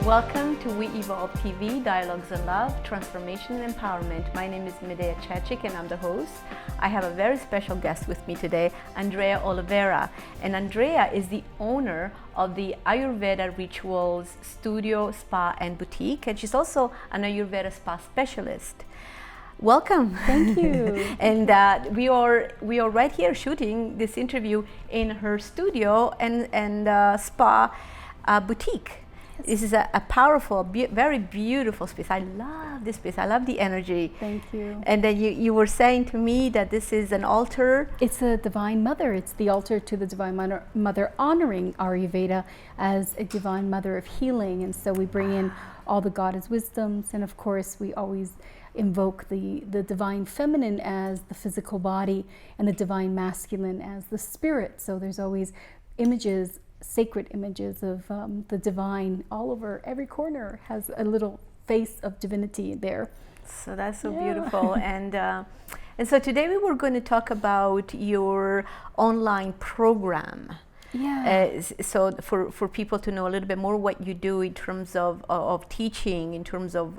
Welcome to WeEvolve TV, Dialogues on Love, Transformation and Empowerment. My name is Medea Chechik and I'm the host. I have a very special guest with me today, Andrea Olivera. And Andrea is the owner of the Ayurveda Rituals Studio, Spa and Boutique. And she's also an Ayurveda Spa specialist. Welcome. Thank you. And we are right here shooting this interview in her studio and spa boutique. This is a powerful, very beautiful space. I love this space. I love the energy. Thank you. And then you were saying to me that this is an altar. It's a Divine Mother. It's the altar to the Divine Mother, honoring Ayurveda as a Divine Mother of healing. And so we bring in all the goddess wisdoms. And of course, we always invoke the Divine Feminine as the physical body and the Divine Masculine as the spirit. So there's always images, sacred images of the divine all over. Every corner has a little face of divinity there. So that's so beautiful. And so today we were going to talk about your online program. Yeah. So for people to know a little bit more what you do in terms of teaching, in terms of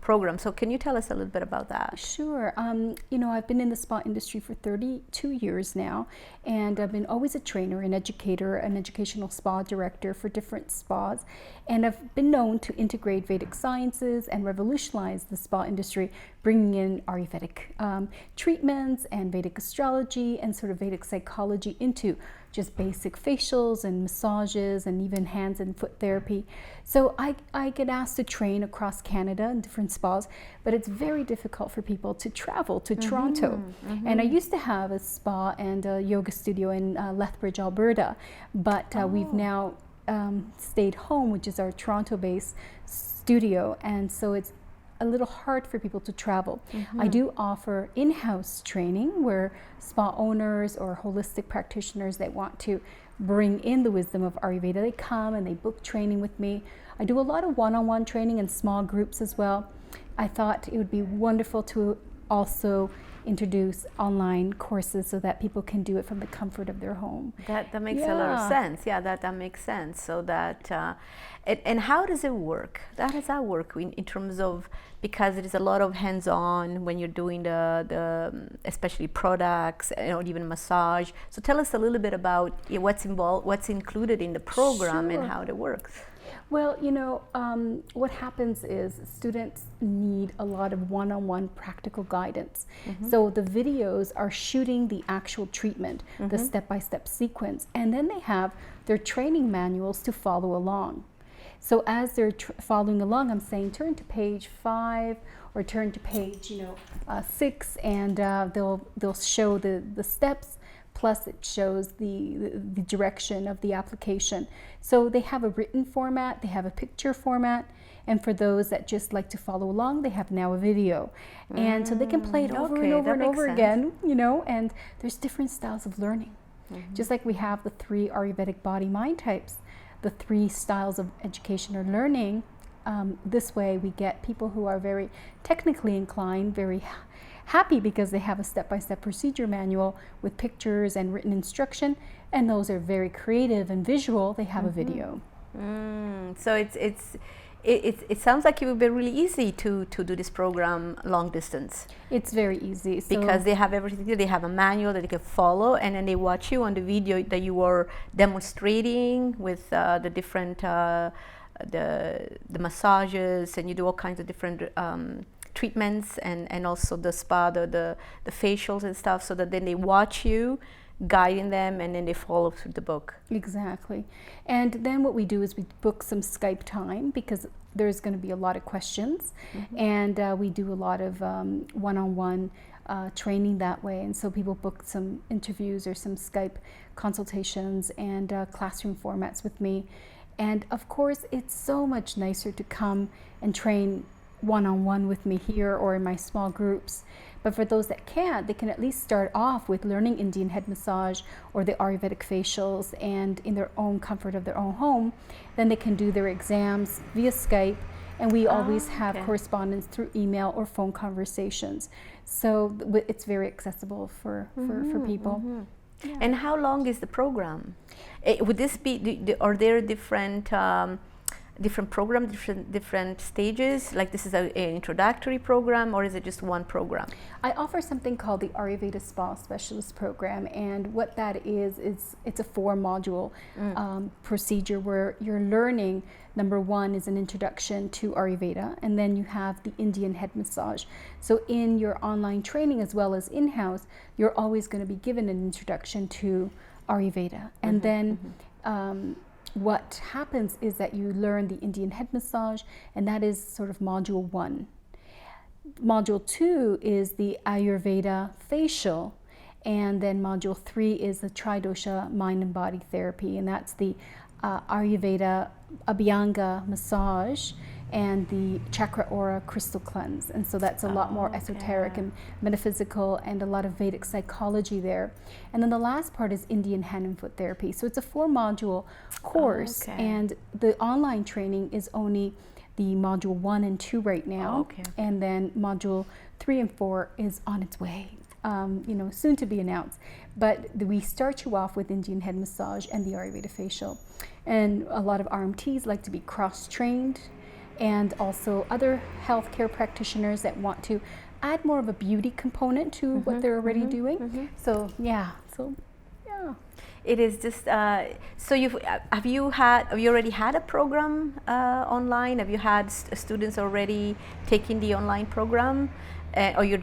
programs. So can you tell us a little bit about that? Sure. You know, I've been in the spa industry for 32 years now, and I've been always a trainer, an educator, an educational spa director for different spas. And I've been known to integrate Vedic sciences and revolutionize the spa industry, bringing in Ayurvedic treatments and Vedic astrology and sort of Vedic psychology into just basic facials and massages and even hands and foot therapy. So I get asked to train across Canada in different spas, but it's very difficult for people to travel to Toronto. And I used to have a spa and a yoga studio in Lethbridge, Alberta, but we've now stayed home, which is our Toronto-based studio, and so it's a little hard for people to travel. I do offer in-house training where spa owners or holistic practitioners that want to bring in the wisdom of Ayurveda, they come and they book training with me. I do a lot of one-on-one training in small groups as well. I thought it would be wonderful to also introduce online courses so that people can do it from the comfort of their home. That makes a lot of sense. Yeah, that makes sense. So that, and how does it work? How does that work in terms of, because it is a lot of hands-on when you're doing the especially products or even massage. So tell us a little bit about what's involved, what's included in the program and how it works. Well, you know, what happens is students need a lot of one-on-one practical guidance. So the videos are shooting the actual treatment, the step-by-step sequence, and then they have their training manuals to follow along. So as they're following along, I'm saying turn to page 5 or turn to page 6, and they'll show the steps. Plus it shows the direction of the application. So they have a written format, they have a picture format, and for those that just like to follow along, they have now a video. And so they can play it over and over and over again, you know, and there's different styles of learning. Just like we have the 3 Ayurvedic body-mind types, the 3 styles of education or learning. This way we get people who are very technically inclined, very happy because they have a step-by-step procedure manual with pictures and written instruction, and those are very creative and visual. They have a video. So it sounds like it would be really easy to do this program long distance. It's very easy because they have everything. They have a manual that they can follow, and then they watch you on the video that you are demonstrating with the different the massages, and you do all kinds of different treatments and also the spa, the facials and stuff, so that then they watch you guiding them and then they follow through the book. Exactly. And then what we do is we book some Skype time because there's going to be a lot of questions, and we do a lot of one-on-one training that way, and so people book some interviews or some Skype consultations and classroom formats with me. And of course it's so much nicer to come and train one-on-one with me here or in my small groups. But for those that can't, they can at least start off with learning Indian head massage or the Ayurvedic facials, and in their own comfort of their own home, then they can do their exams via Skype, and we always have correspondence through email or phone conversations. So it's very accessible for people. Yeah. And how long is the program? Would this be, are there different different program, different stages? Like this is an introductory program, or is it just one program? I offer something called the Ayurveda Spa Specialist Program, and what that is it's a 4-module procedure where you're learning. Number 1 is an introduction to Ayurveda, and then you have the Indian head massage. So in your online training as well as in-house, you're always going to be given an introduction to Ayurveda. And then what happens is that you learn the Indian head massage, and that is sort of module 1. Module 2 is the Ayurveda facial, and then module 3 is the Tridosha mind and body therapy, and that's the Ayurveda Abhyanga massage and the chakra aura crystal cleanse. And so that's a lot more esoteric and metaphysical, and a lot of Vedic psychology there. And then the last part is Indian hand and foot therapy. So it's a 4-module course, and the online training is only the module 1 and 2 right now, and then module 3 and 4 is on its way. Soon to be announced. But we start you off with Indian head massage and the Ayurveda facial. And a lot of RMTs like to be cross-trained, and also other healthcare practitioners that want to add more of a beauty component to what they're already doing. So yeah. It is just so have you already had a program online? Have you had students already taking the online program? Or you're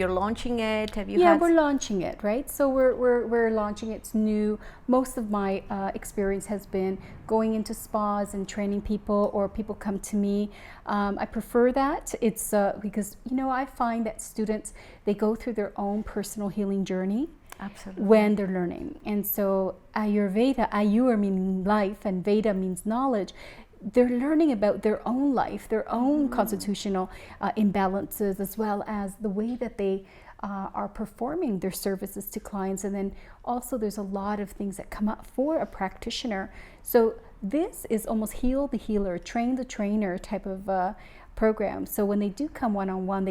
launching it? We're launching it, right? So we're launching it. It's new. Most of my experience has been going into spas and training people, or people come to me. I prefer that. It's because I find that students, they go through their own personal healing journey. Absolutely. When they're learning. And so Ayurveda, Ayur meaning life, and Veda means knowledge. They're learning about their own life, their own constitutional imbalances, as well as the way that they are performing their services to clients. And then also there's a lot of things that come up for a practitioner. So this is almost heal the healer, train the trainer type of program. So when they do come one-on-one,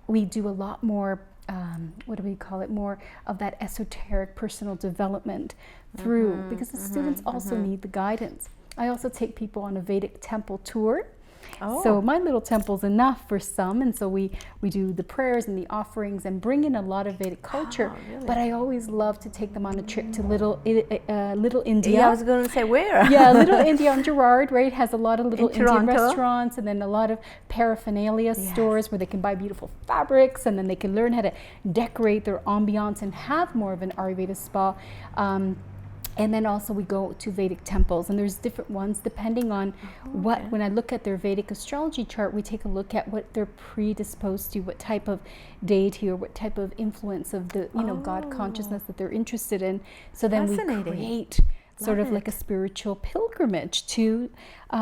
we do a lot more more of that esoteric personal development through, because the students also need the guidance. I also take people on a Vedic temple tour. So my little temple's enough for some, and so we do the prayers and the offerings and bring in a lot of Vedic culture. Really? But I always love to take them on a trip to Little India. Yeah, I was going to say where. Yeah, Little India on Gerrard, right? Has a lot of little Indian restaurants, and then a lot of paraphernalia stores where they can buy beautiful fabrics, and then they can learn how to decorate their ambiance and have more of an Ayurveda spa. And then also we go to Vedic temples, and there's different ones depending on when I look at their Vedic astrology chart, we take a look at what they're predisposed to, what type of deity or what type of influence of the God consciousness that they're interested in. So then we create sort of like a spiritual pilgrimage to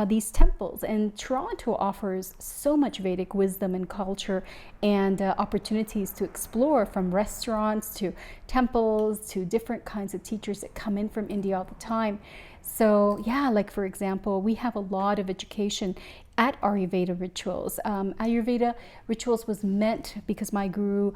these temples. And Toronto offers so much Vedic wisdom and culture and opportunities to explore, from restaurants to temples to different kinds of teachers that come in from India all the time. So yeah, like for example, we have a lot of education at Ayurveda rituals. Ayurveda rituals was meant because my guru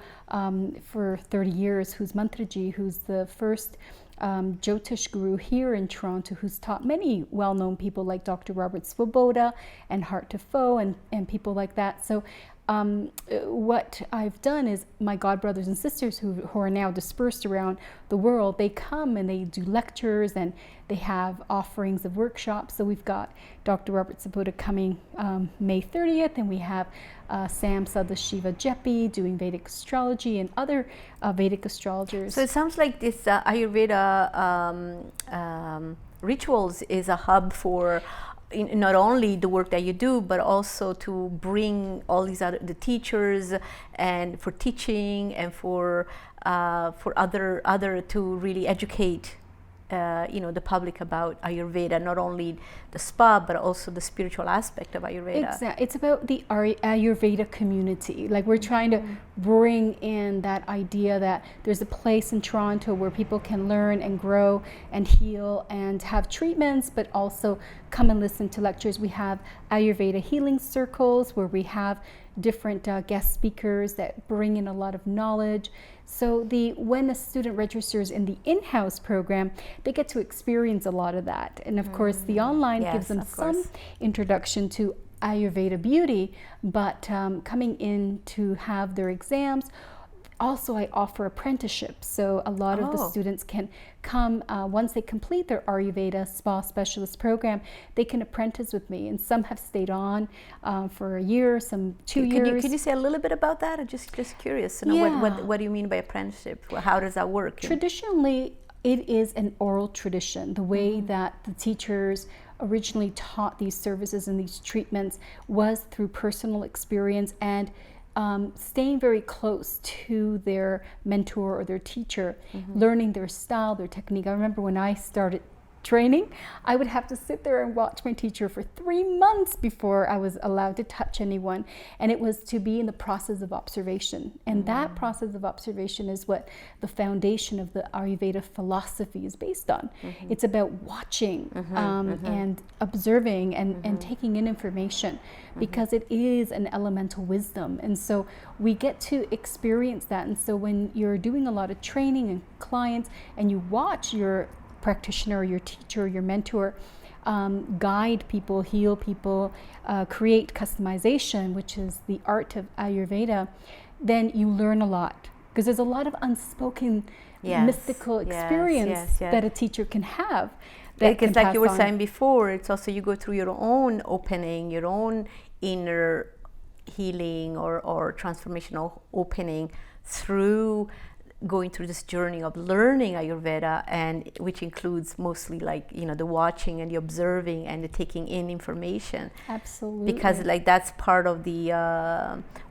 for 30 years, who's Mantraji, who's the first Jyotish guru here in Toronto, who's taught many well-known people like Dr. Robert Svoboda and Hart Defoe and people like that. So what I've done is my godbrothers and sisters who are now dispersed around the world, they come and they do lectures and they have offerings of workshops. So we've got Dr. Robert Svoboda coming May 30th, and we have Sam Sadashiva Jeppy doing Vedic astrology and other Vedic astrologers. So it sounds like this Ayurveda rituals is a hub for not only the work that you do, but also to bring all these the teachers and for teaching and for other to really educate the public about Ayurveda, not only the spa, but also the spiritual aspect of Ayurveda. Exactly. It's about the Ayurveda community. Like we're trying to bring in that idea that there's a place in Toronto where people can learn and grow and heal and have treatments, but also come and listen to lectures. We have Ayurveda healing circles where we have different guest speakers that bring in a lot of knowledge. So when a student registers in the in-house program, they get to experience a lot of that. And of course, the online gives them some introduction to Ayurveda beauty, but coming in to have their exams, also I offer apprenticeships. So a lot of the students can come, once they complete their Ayurveda spa specialist program, they can apprentice with me. And some have stayed on for a year, some 2 years. Could you say a little bit about that? I'm just curious to know what do you mean by apprenticeship? How does that work? Traditionally, it is an oral tradition. The way that the teachers originally taught these services and these treatments was through personal experience and staying very close to their mentor or their teacher, learning their style, their technique. I remember when I started training, I would have to sit there and watch my teacher for 3 months before I was allowed to touch anyone. And it was to be in the process of observation. And that process of observation is what the foundation of the Ayurveda philosophy is based on. It's about watching and observing and taking in information, because it is an elemental wisdom. And so we get to experience that. And so when you're doing a lot of training and clients and you watch your practitioner, your teacher, your mentor guide people, heal people, create customization, which is the art of Ayurveda, then you learn a lot, because there's a lot of unspoken mystical experience that a teacher can have. Because like you were saying before, it's also you go through your own opening, your own inner healing or transformational opening through going through this journey of learning Ayurveda, and which includes mostly like the watching and the observing and the taking in information. Absolutely. Because like that's part of the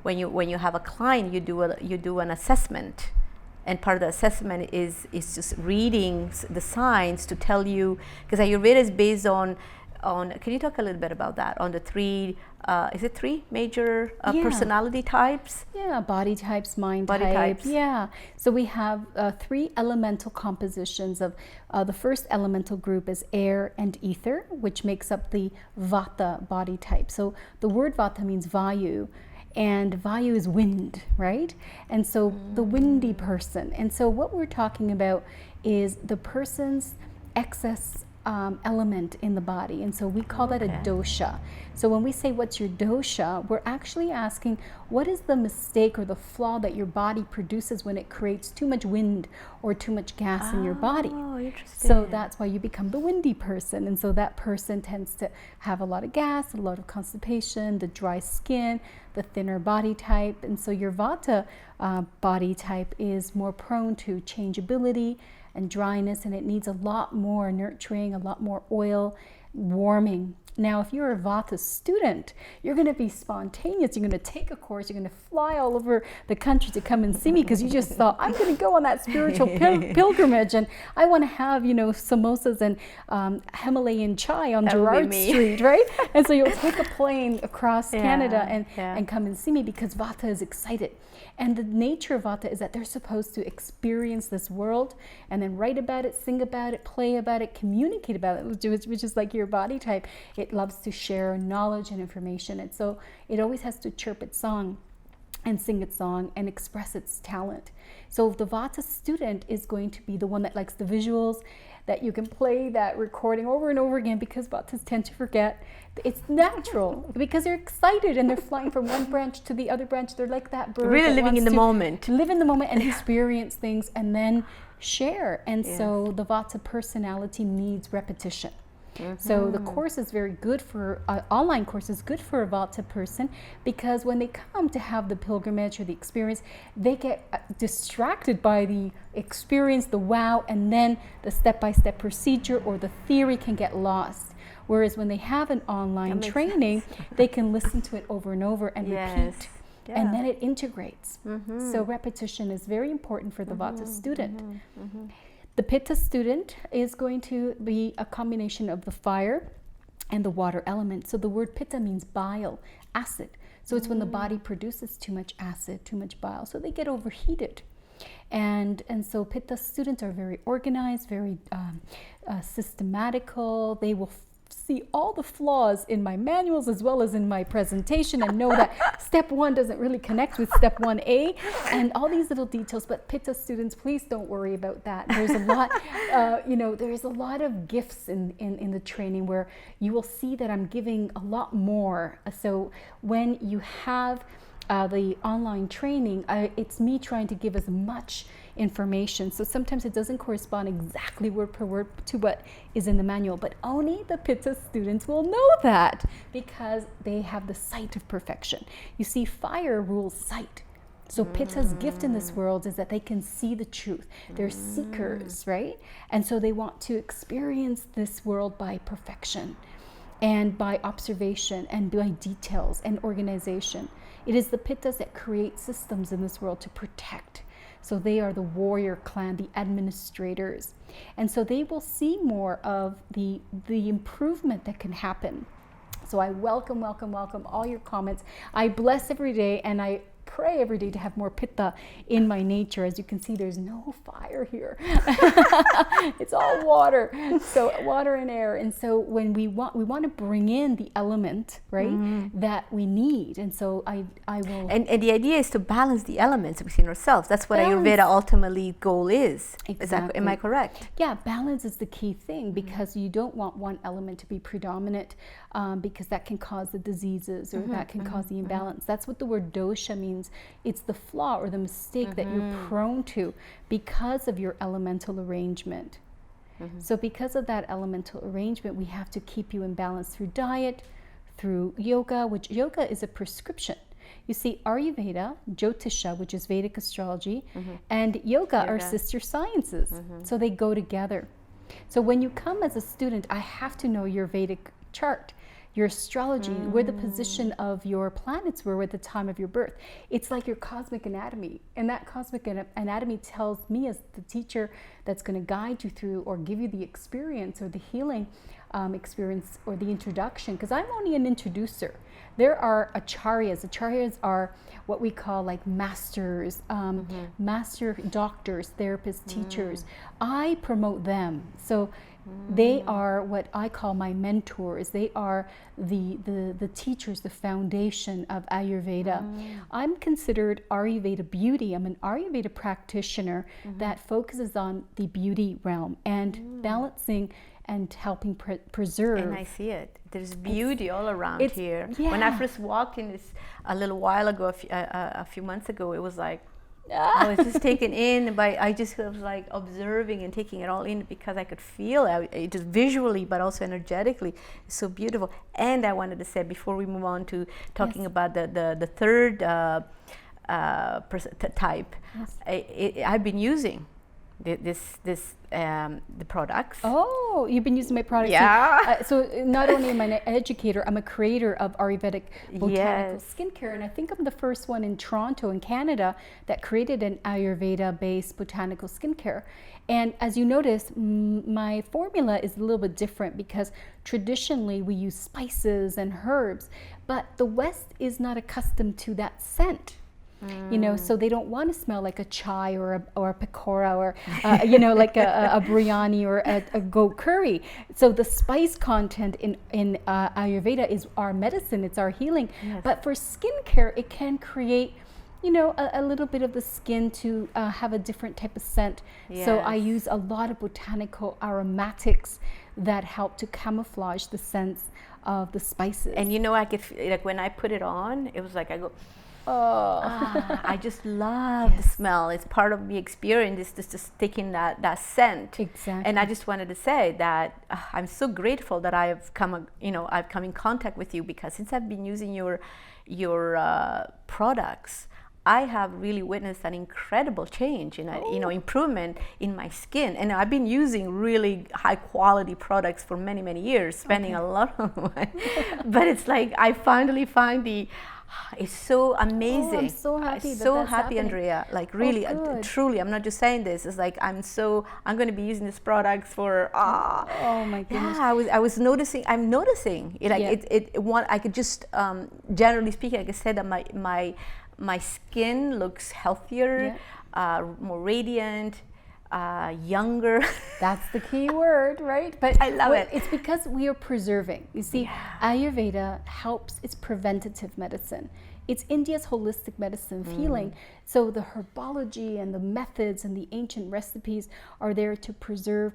when you have a client, you do an assessment, and part of the assessment is just reading the signs to tell you, because Ayurveda is based on. Can you talk a little bit about that? On the three, is it 3 major personality types? Yeah, body types, mind types. Yeah. So we have 3 elemental compositions of the first elemental group is air and ether, which makes up the Vata body type. So the word Vata means Vayu, and Vayu is wind, right? And so the windy person. And so what we're talking about is the person's excess element in the body, and so we call that a dosha. So when we say what's your dosha, we're actually asking what is the mistake or the flaw that your body produces when it creates too much wind or too much gas in your body. Interesting. So that's why you become the windy person, and so that person tends to have a lot of gas, a lot of constipation, the dry skin, the thinner body type. And so your Vata body type is more prone to changeability and dryness, and it needs a lot more nurturing, a lot more oil, warming. Now, if you're a Vata student, you're going to be spontaneous. You're going to take a course. You're going to fly all over the country to come and see me, because you just thought, I'm going to go on that spiritual pilgrimage, and I want to have, samosas and Himalayan chai on Gerrard Street, right? And so you'll take a plane across Canada and come and see me, because Vata is excited. And the nature of Vata is that they're supposed to experience this world and then write about it, sing about it, play about it, communicate about it, which is like your body type. It loves to share knowledge and information. And so it always has to chirp its song and sing its song and express its talent. So the Vata student is going to be the one that likes the visuals, that you can play that recording over and over again, because Vatas tend to forget. It's natural, because they're excited and they're flying from one branch to the other branch. They're like that bird. Really living in the moment. Live in the moment and experience things and then share. And so the Vata personality needs repetition. So the course is very good for, online course is good for a Vata person, because when they come to have the pilgrimage or the experience, they get distracted by the experience, the wow, and then the step-by-step procedure or the theory can get lost. Whereas when they have an online training, they can listen to it over and over and repeat. And then it integrates. So repetition is very important for the Vata student. The Pitta student is going to be a combination of the fire and the water element. So the word Pitta means bile, acid. So it's when the body produces too much acid, too much bile. So they get overheated. And so Pitta students are very organized, very systematical. They will see all the flaws in my manuals as well as in my presentation and know that step 1 doesn't really connect with step 1A and all these little details. But Pitta students, please don't worry about that. There's a lot, there's a lot of gifts in the training where you will see that I'm giving a lot more. So when you have the online training, it's me trying to give as much information. So sometimes it doesn't correspond exactly word per word to what is in the manual, but only the Pitta students will know that because they have the sight of perfection. You see, fire rules sight. So Pitta's gift in this world is that they can see the truth. They're seekers, right? And so they want to experience this world by perfection and by observation and by details and organization. It is the Pittas that create systems in this world to protect. So they are the warrior clan, the administrators. And so they will see more of the improvement that can happen. So I welcome all your comments. I bless every day and I pray every day to have more Pitta in my nature. As you can see, there's no fire here. It's all water. So water and air. And so when we want to bring in the element, right, that we need. And so I will. And the idea is to balance the elements within ourselves. That's what Ayurveda ultimately goal is. Exactly. Am I correct? Yeah, balance is the key thing because you don't want one element to be predominant because that can cause the diseases or that can cause the imbalance. That's what the word dosha means. It's the flaw or the mistake that you're prone to because of your elemental arrangement. So because of that elemental arrangement, we have to keep you in balance through diet, through yoga, which yoga is a prescription. You see, Ayurveda, Jyotisha, which is Vedic astrology, and yoga are sister sciences. So they go together. So when you come as a student, I have to know your Vedic chart, your astrology, where the position of your planets were at the time of your birth. It's like your cosmic anatomy. And that cosmic anatomy tells me as the teacher that's going to guide you through or give you the experience or the healing experience or the introduction, because I'm only an introducer. There are acharyas. Acharyas are what we call like masters, master doctors, therapists, teachers. I promote them. So they are what I call my mentors. They are the teachers, the foundation of Ayurveda. I'm considered Ayurveda beauty. I'm an Ayurveda practitioner that focuses on the beauty realm and balancing and helping preserve. And I see it. There's beauty all around here. Yeah. When I first walked in this a little while ago, a few months ago, it was like, I was just taken in by, I just was like observing and taking it all in because I could feel it just visually, but also energetically. It's so beautiful. And I wanted to say, before we move on to talking about the third type, I've been using the products. Oh, you've been using my products. Yeah. So not only am I an educator, I'm a creator of Ayurvedic botanical skincare, and I think I'm the first one in Toronto, in Canada, that created an Ayurveda-based botanical skincare. And as you notice, my formula is a little bit different because traditionally we use spices and herbs, but the West is not accustomed to that scent. You know, so they don't want to smell like a chai or a pakora or, like a biryani or a goat curry. So the spice content in Ayurveda is our medicine, it's our healing. Yes. But for skincare, it can create, a little bit of the skin to have a different type of scent. Yes. So I use a lot of botanical aromatics that help to camouflage the scents of the spices. And I could feel, like when I put it on, it was like I go, I just love the smell. It's part of the experience. It's just taking that scent. Exactly. And I just wanted to say that I'm so grateful that I've come in contact with you, because since I've been using your products, I have really witnessed an incredible change in improvement in my skin. And I've been using really high quality products for many, many years, spending a lot of money. But it's like I finally find it's so amazing. I'm so happy. I'm so happy, Andrea. Like really, truly, I'm not just saying this. It's like I'm going to be using these products for. Oh my goodness. Yeah, I was noticing. I'm noticing. I could just generally speaking, I could say that my skin looks healthier, more radiant. younger. That's the key word, right? But I love it. It's because we are preserving. You see, Ayurveda helps, it's preventative medicine. It's India's holistic medicine of healing. So the herbology and the methods and the ancient recipes are there to preserve.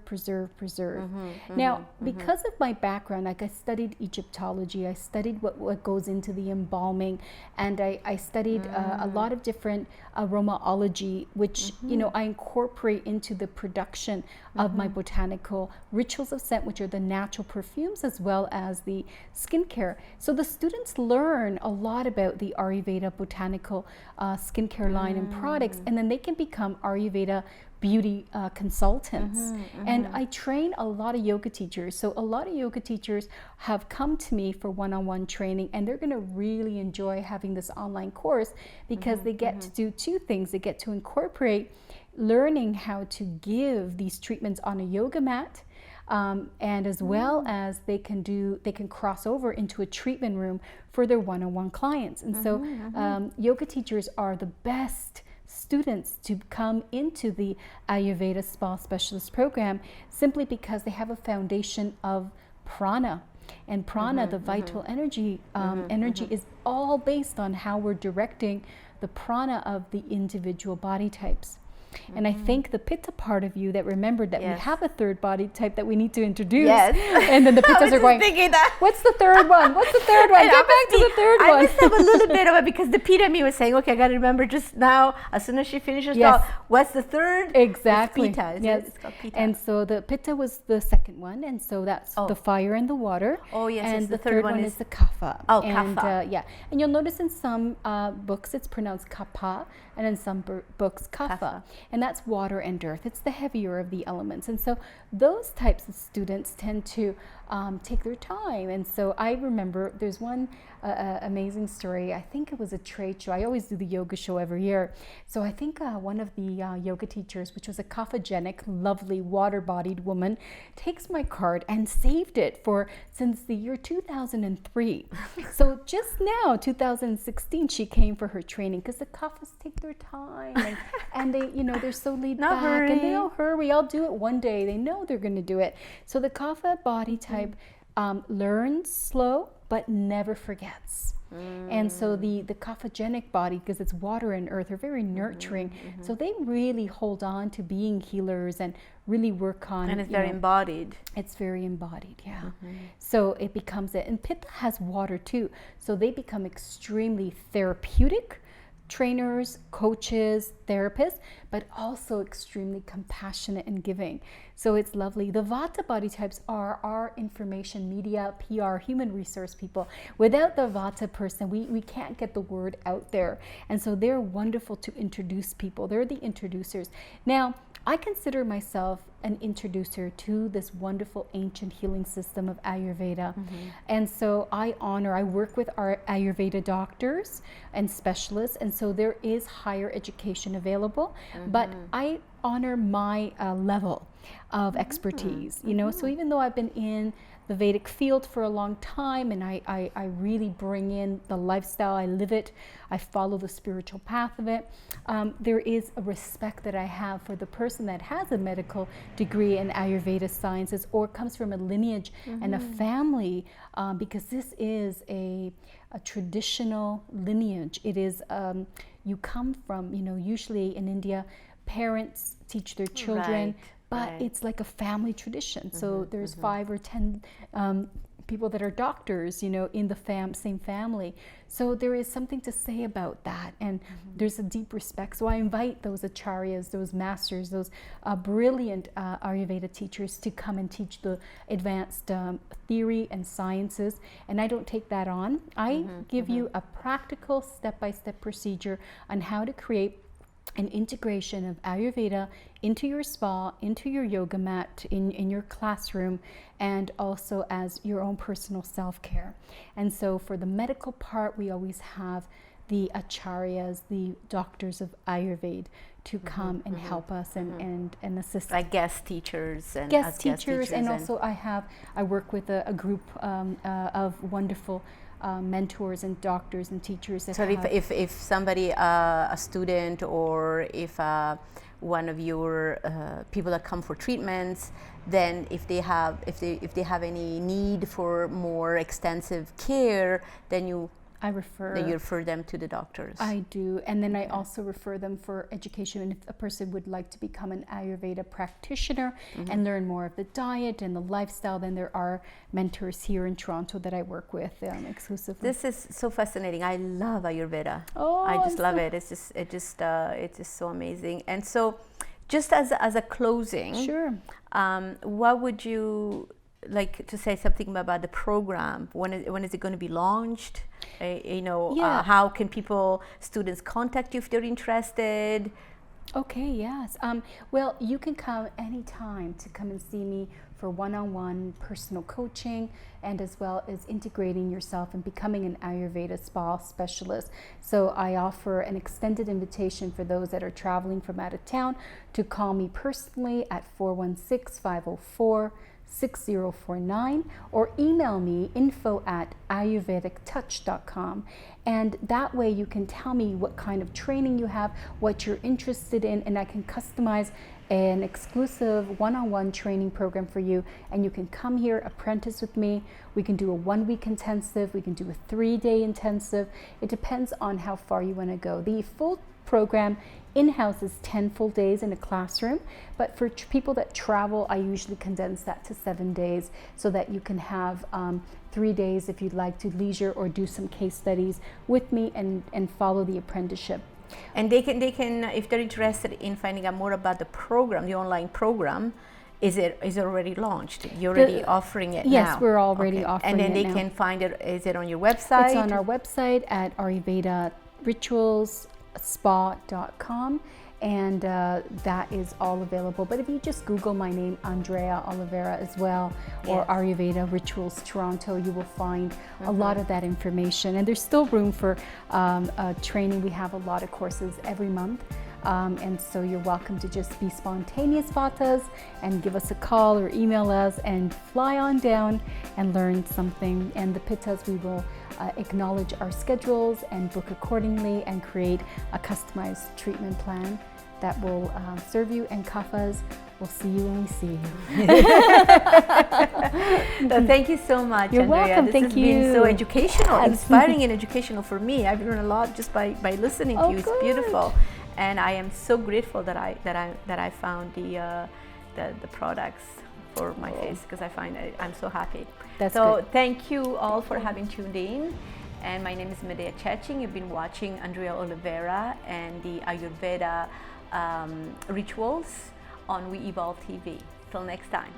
Now, because of my background, like I studied Egyptology, I studied what goes into the embalming, and I studied a lot of different aromaology, which I incorporate into the production of my botanical rituals of scent, which are the natural perfumes as well as the skincare. So the students learn a lot about the Ayurveda botanical skincare line and products, and then they can become Ayurveda beauty consultants. And I train a lot of yoga teachers. So a lot of yoga teachers have come to me for one-on-one training, and they're going to really enjoy having this online course because they get to do two things. They get to incorporate learning how to give these treatments on a yoga mat, and as well as they can cross over into a treatment room for their one-on-one clients. And so yoga teachers are the best students to come into the Ayurveda Spa Specialist program simply because they have a foundation of prana. And prana, the vital energy, is all based on how we're directing the prana of the individual body types. And I think the pitta part of you that remembered that we have a third body type that we need to introduce. Yes. And then the pittas are going, what's the third one? What's the third one? Get back to the third one. I must have a little bit of it because the pitta me was saying, okay, I got to remember just now, as soon as she finishes, what's the third? Exactly. It's pitta, yes. It's called pitta. And so the pitta was the second one. And so that's the fire and the water. Oh, yes. And yes, the third one is the kapha. Oh, and, kapha. And you'll notice in some books it's pronounced kapha, and in some books kapha. And that's water and earth. It's the heavier of the elements. And so those types of students tend to take their time. And so I remember there's one amazing story. I think it was a trade show. I always do the yoga show every year. So I think one of the yoga teachers, which was a kaphagenic, lovely, water-bodied woman, takes my card and saved it since the year 2003. So just now, 2016, she came for her training because the kaphas take their time and they, they're so laid back and they don't hurry. I'll do it one day. They know they're going to do it. So the kapha body type learns slow but never forgets. And so the kaphagenic body, because it's water and earth, are very nurturing. So they really hold on to being healers and really work on. And it's very embodied. It's very embodied, yeah. So it becomes it. And pitta has water too. So they become extremely therapeutic trainers, coaches, therapists, but also extremely compassionate and giving. So it's lovely. The Vata body types are our information, media, PR, human resource people. Without the Vata person, we can't get the word out there. And so they're wonderful to introduce people. They're the introducers. Now, I consider myself an introducer to this wonderful ancient healing system of Ayurveda. And so I work with our Ayurveda doctors and specialists, and so there is higher education available, but I honor my level of expertise, so even though I've been in the Vedic field for a long time, and I really bring in the lifestyle, I live it, I follow the spiritual path of it. There is a respect that I have for the person that has a medical degree in Ayurveda sciences or comes from a lineage and a family, because this is a traditional lineage. It is, you come from, usually in India, parents teach their children, but it's like a family tradition. So there's 5 or 10 people that are doctors, in the same family. So there is something to say about that, and there's a deep respect. So I invite those acharyas, those masters, those brilliant Ayurveda teachers to come and teach the advanced theory and sciences, and I don't take that on. I give you a practical step-by-step procedure on how to create an integration of Ayurveda into your spa, into your yoga mat, in your classroom, and also as your own personal self-care. And so for the medical part, we always have the acharyas, the doctors of Ayurveda, to come and help us and assist. Like guest teachers. And guest teachers, and also I work with a group of wonderful mentors and doctors and teachers. That so if somebody, a student, or if one of your people that come for treatments. Then if they have any need for more extensive care, then you refer them to the doctors. I do, and then I also refer them for education. And if a person would like to become an Ayurveda practitioner and learn more of the diet and the lifestyle, then there are mentors here in Toronto that I work with exclusively. This is so fascinating. I love Ayurveda. Oh, I just love it. It's just so amazing. And so, just as a closing, sure. What would you like to say something about the program? When is it going to be launched? How can students contact you if they're interested? Okay, yes. Well, you can come anytime to come and see me for one-on-one personal coaching, and as well as integrating yourself and becoming an Ayurveda spa specialist. So I offer an extended invitation for those that are traveling from out of town to call me personally at 416-504-6049 or email me info@ayurvedictouch.com, and that way you can tell me what kind of training you have, what you're interested in, and I can customize an exclusive one-on-one training program for you, and you can come here, apprentice with me. We can do a 1-week intensive, we can do a 3-day intensive. It depends on how far you want to go. The full program in-house is 10 full days in a classroom, but for people that travel, I usually condense that to 7 days so that you can have 3 days if you'd like to leisure or do some case studies with me and follow the apprenticeship. And they can if they're interested in finding out more about the program, the online program, is it already launched? You're already offering it now? Yes, we're already offering it. And then they can find it. Is it on your website? It's on our website at ayurvedaritualsspa.com, and that is all available. But if you just Google my name, Andrea Olivera, as well, or Ayurveda Rituals Toronto, you will find a lot of that information. And there's still room for training. We have a lot of courses every month. And so you're welcome to just be spontaneous, Vatas, and give us a call or email us and fly on down and learn something. And the Pittas, we will acknowledge our schedules and book accordingly and create a customized treatment plan that will serve you. And Kaphas, we'll see you when we see you. So thank you so much, You're Andrea. welcome. This Thank has you. been so educational, Yes. inspiring and educational for me. I've learned a lot just by listening to you. It's good. beautiful. And I am so grateful that I found the products for my face, because I find I'm so happy. That's so good. Thank you all for having tuned in. And my name is Medea Chechik. You've been watching Andrea Olivera and the Ayurveda rituals on WeEvolve TV. Till next time.